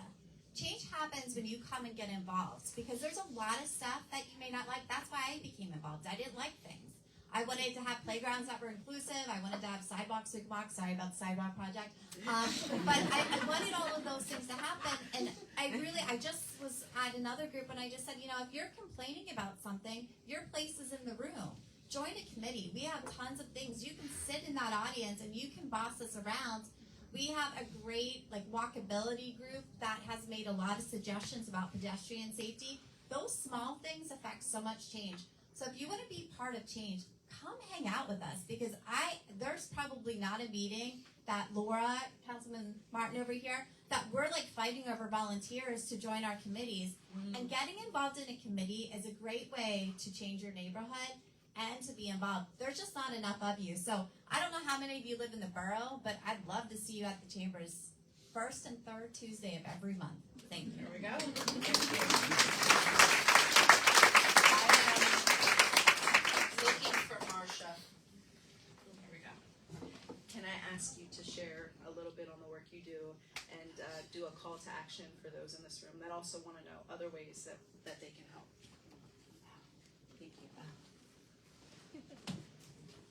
Change happens when you come and get involved, because there's a lot of stuff that you may not like. That's why I became involved. I didn't like things. I wanted to have playgrounds that were inclusive. I wanted to have sidewalks, sorry about the sidewalk project. But I wanted all of those things to happen. And I just was at another group and I just said, you know, if you're complaining about something, your place is in the room. Join a committee. We have tons of things. You can sit in that audience and you can boss us around. We have a great walkability group that has made a lot of suggestions about pedestrian safety. Those small things affect so much change. So if you want to be part of change, come hang out with us, because there's probably not a meeting that Laura, Councilman Martin over here, that we're fighting over volunteers to join our committees. And getting involved in a committee is a great way to change your neighborhood and to be involved. There's just not enough of you. So I don't know how many of you live in the borough, but I'd love to see you at the chambers first and third Tuesday of every month. Thank you. There we go. Looking for Marsha. Here we go. Can I ask you to share a little bit on the work you do and do a call to action for those in this room that also want to know other ways that they can help? Thank you.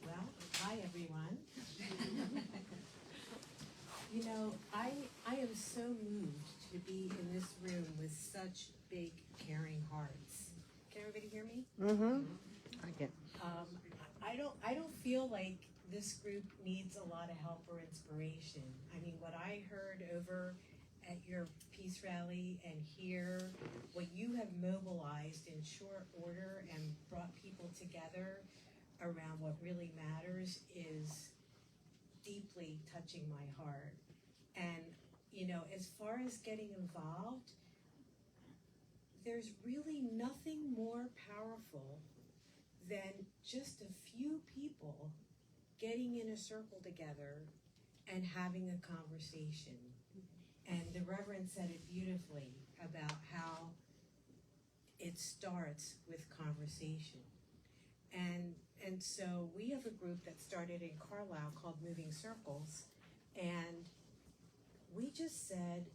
Well, hi everyone. You know, I am so moved to be in this room with such big, caring hearts. Can everybody hear me? Mm-hmm. I get. I don't feel like this group needs a lot of help or inspiration. I mean, what I heard over at your peace rally and here, what you have mobilized in short order and brought people together around what really matters is deeply touching my heart. And, you know, as far as getting involved, there's really nothing more powerful than just a few people getting in a circle together and having a conversation. And the Reverend said it beautifully about how it starts with conversation. And so we have a group that started in Carlisle called Moving Circles, and we just said,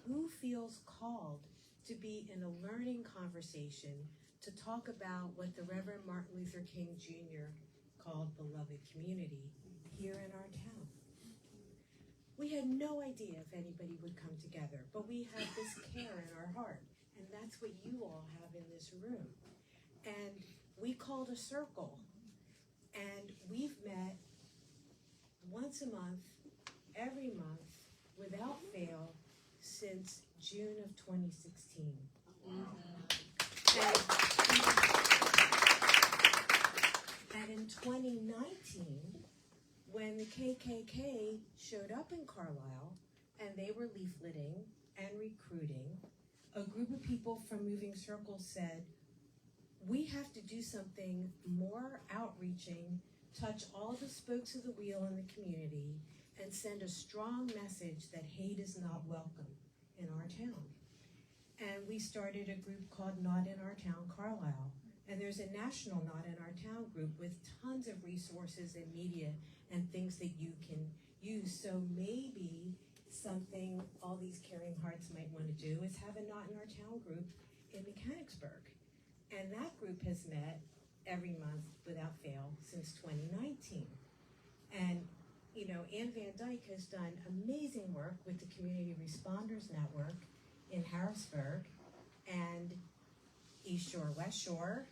who feels called to be in a learning conversation to talk about what the Reverend Martin Luther King Jr. called beloved community here in our town? We had no idea if anybody would come together, but we have this care in our heart, and that's what you all have in this room. And we called a circle, and we've met once a month, every month, without fail, since June of 2016. And in 2019, when the KKK showed up in Carlisle, and they were leafleting and recruiting, a group of people from Moving Circles said, we have to do something more outreaching, touch all the spokes of the wheel in the community, and send a strong message that hate is not welcome in our town. And we started a group called Not in Our Town Carlisle. And there's a national Not in Our Town group with tons of resources and media and things that you can use. So maybe something all these caring hearts might want to do is have a Not in Our Town group in Mechanicsburg. And that group has met every month without fail since 2019. And, you know, Ann Van Dyke has done amazing work with the Community Responders Network in Harrisburg and East Shore, West Shore.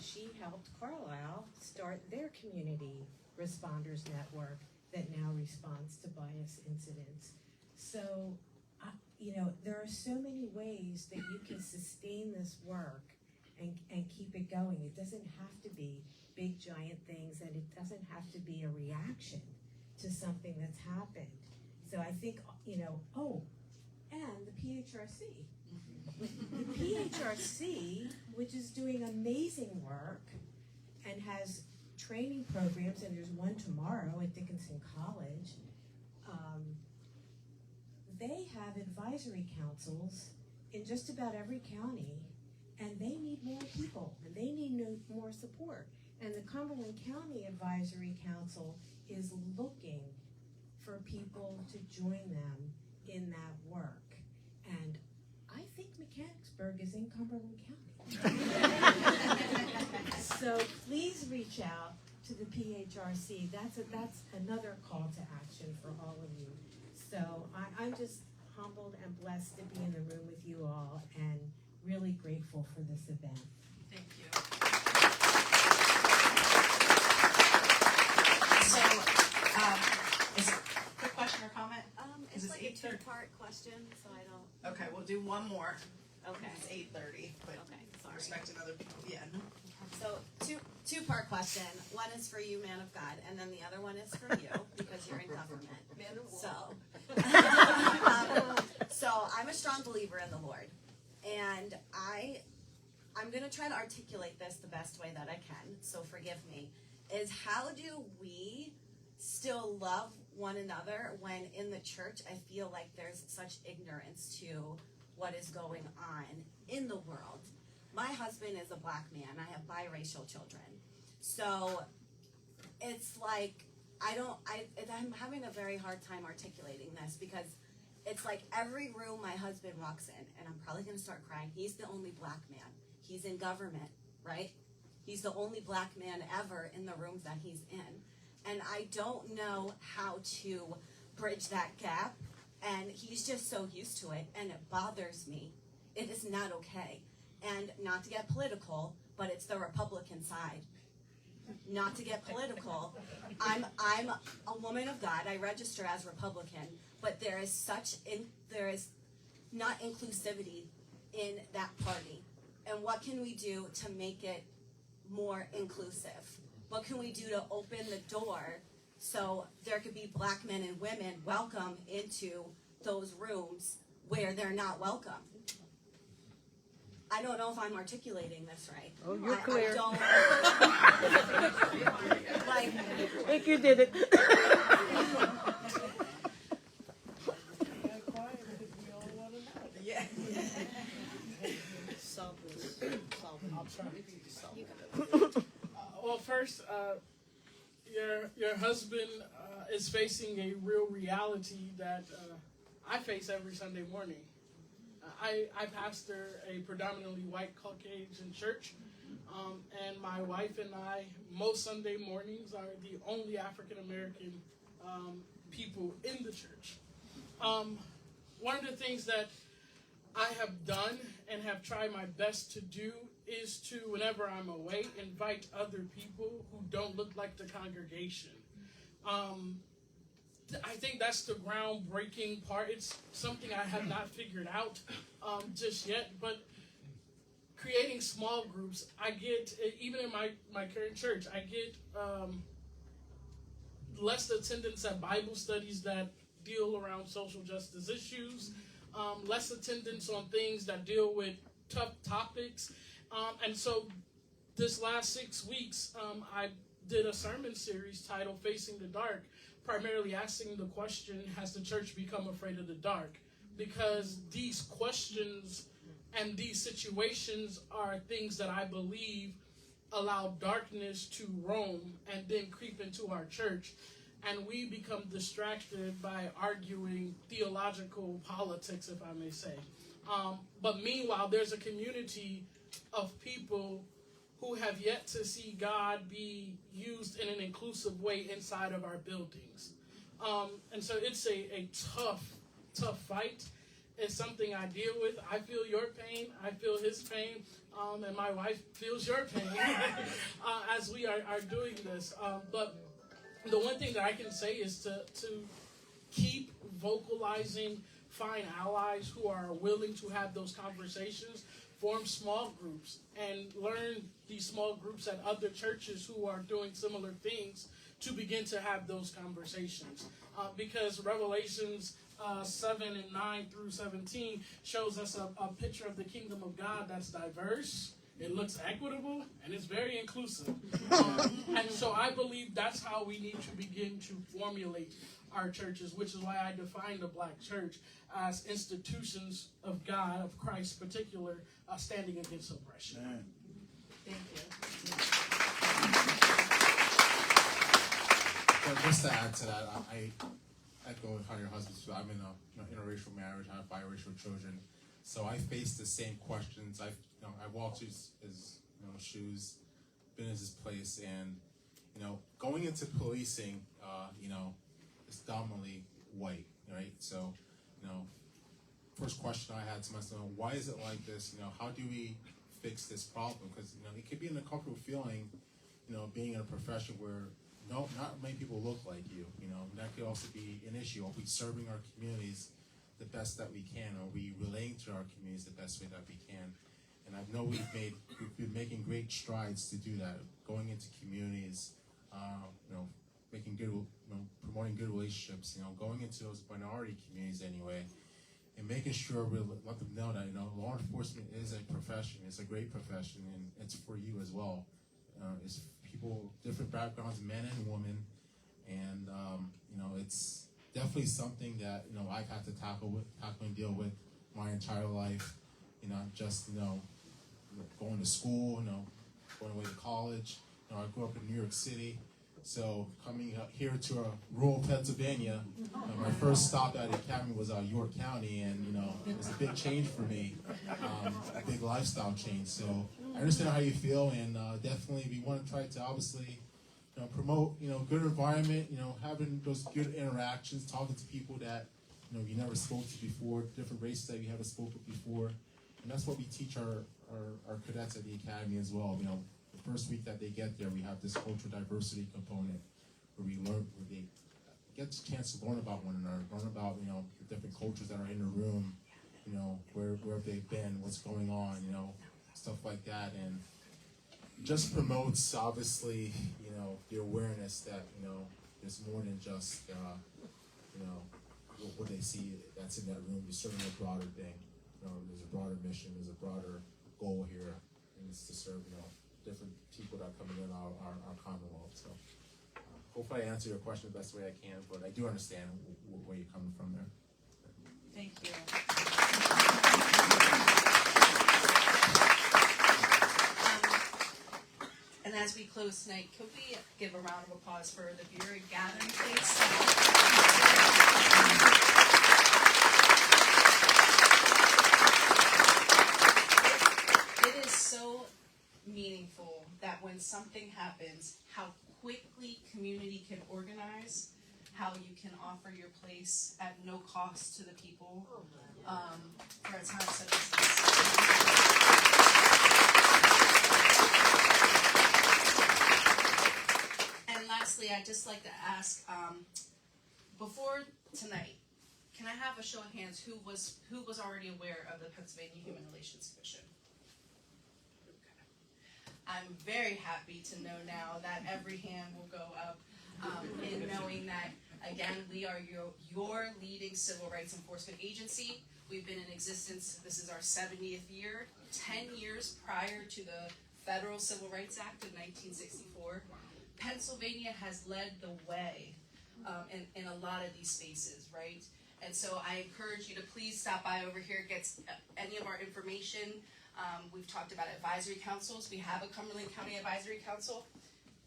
She helped Carlisle start their Community Responders Network that now responds to bias incidents. So, you know, there are so many ways that you can sustain this work and keep it going. It doesn't have to be big, giant things, and it doesn't have to be a reaction to something that's happened. So I think, you know, and the PHRC. The PHRC, which is doing amazing work and has training programs, and there's one tomorrow at Dickinson College, they have advisory councils in just about every county, and they need more people, and they need more support. And the Cumberland County Advisory Council is looking for people to join them in that work. And I think Mechanicsburg is in Cumberland County. So please reach out to the PHRC. That's another call to action for all of you. So I'm just humbled and blessed to be in the room with you all and really grateful for this event. Thank you. So, is it a quick question or comment? It's Is like it a 8:30? two-part question, so I don't. Okay, we'll do one more. Okay. It's 8:30, but Okay, sorry. respecting other people. Yeah. No. So two-part question. One is for you, man of God, and then the other one is for you because you're in government. So I'm a strong believer in the Lord, and I'm going to try to articulate this the best way that I can. So forgive me. Is how do we still love one another when in the church I feel like there's such ignorance to what is going on in the world? My husband is a black man. I have biracial children. So it's like, I'm having a very hard time articulating this because it's like every room my husband walks in, and I'm probably going to start crying, he's the only black man. He's in government, right? He's the only black man ever in the rooms that he's in. And I don't know how to bridge that gap. And he's just so used to it, and it bothers me. It is not okay. And not to get political, but it's the Republican side. Not to get political, I'm a woman of God. I register as Republican, but there is not inclusivity in that party. And what can we do to make it more inclusive? What can we do to open the door so there could be black men and women welcome into those rooms where they're not welcome? I don't know if I'm articulating this right. Oh, you're clear. I think you did it. Yeah. Well, first, your husband is facing a real reality that I face every Sunday morning. I pastor a predominantly white Caucasian church, and my wife and I, most Sunday mornings, are the only African American people in the church. One of the things that I have done and have tried my best to do is to, whenever I'm away, invite other people who don't look like the congregation. I think that's the groundbreaking part. It's something I have not figured out just yet, but creating small groups, I get, even in my current church, I get less attendance at Bible studies that deal around social justice issues, less attendance on things that deal with tough topics. And so this last 6 weeks, I did a sermon series titled Facing the Dark, primarily asking the question, has the church become afraid of the dark? Because these questions and these situations are things that I believe allow darkness to roam and then creep into our church. And we become distracted by arguing theological politics, if I may say. But meanwhile, there's a community of people who have yet to see God be used in an inclusive way inside of our buildings. And so it's a tough fight. It's something I deal with. I feel your pain. I feel his pain. And my wife feels your pain as we are doing this. But the one thing that I can say is to keep vocalizing, find allies who are willing to have those conversations, form small groups, and learn these small groups at other churches who are doing similar things to begin to have those conversations. Because Revelations 7 and 9 through 17 shows us a picture of the kingdom of God that's diverse, it looks equitable, and it's very inclusive. And so I believe that's how we need to begin to formulate our churches, which is why I define the Black church as institutions of God, of Christ particular, standing against oppression. Thank you. But just to add to that, I echo how your husband's. I'm in a interracial marriage. I have biracial children, so I face the same questions. I walked his shoes, been in his place, and going into policing, is dominantly white, right? So, first question I had to myself: why is it like this? How do we fix this problem? Because it could be an uncomfortable feeling, being in a profession where not many people look like you. That could also be an issue. Are we serving our communities the best that we can? Are we relating to our communities the best way that we can? And I know we've been making great strides to do that, going into communities, making good, promoting good relationships, going into those minority communities anyway, and making sure we let them know that law enforcement is a profession. It's a great profession, and it's for you as well. It's people, different backgrounds, men and women, and it's definitely something that I've had to tackle and deal with my entire life. Just going to school, going away to college. I grew up in New York City, so coming up here to rural Pennsylvania, my first stop at the academy was York County, and it was a big change for me, a big lifestyle change. So I understand how you feel, and definitely we want to try to obviously promote good environment, having those good interactions, talking to people that you never spoke to before, different races that you haven't spoken before, and that's what we teach our cadets at the academy as well. The first week that they get there, we have this cultural diversity component where they get a chance to learn about one another, learn about the different cultures that are in the room, where they've been, what's going on, stuff like that, and just promotes obviously the awareness that there's more than just what they see that's in that room. There's certainly a broader thing. There's a broader mission. There's a broader goal here, and it's to serve different people that are coming in our Commonwealth. So hopefully I answer your question the best way I can, but I do understand where you're coming from there. Thank you. And as we close tonight, could we give a round of applause for the viewer gathering, please? It is so meaningful that when something happens, how quickly community can organize, how you can offer your place at no cost to the people for a time such as this. And lastly, I'd just like to ask, before tonight, can I have a show of hands who was already aware of the Pennsylvania Human Relations Commission? I'm very happy to know now that every hand will go up in knowing that, again, we are your leading civil rights enforcement agency. We've been in existence, this is our 70th year, 10 years prior to the Federal Civil Rights Act of 1964. Pennsylvania has led the way in a lot of these spaces, right? And so I encourage you to please stop by over here, get any of our information. We've talked about advisory councils. We have a Cumberland County Advisory Council.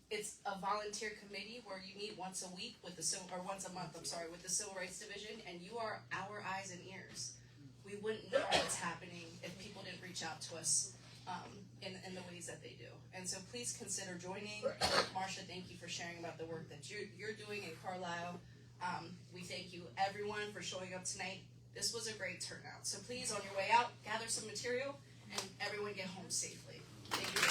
It's a volunteer committee where you meet once a week with once a month, with the Civil Rights Division, and you are our eyes and ears. We wouldn't know what's happening if people didn't reach out to us in the ways that they do. And so please consider joining. Marcia, thank you for sharing about the work that you're doing in Carlisle. We thank you, everyone, for showing up tonight. This was a great turnout. So please, on your way out, gather some material, and everyone get home safely. Thank you.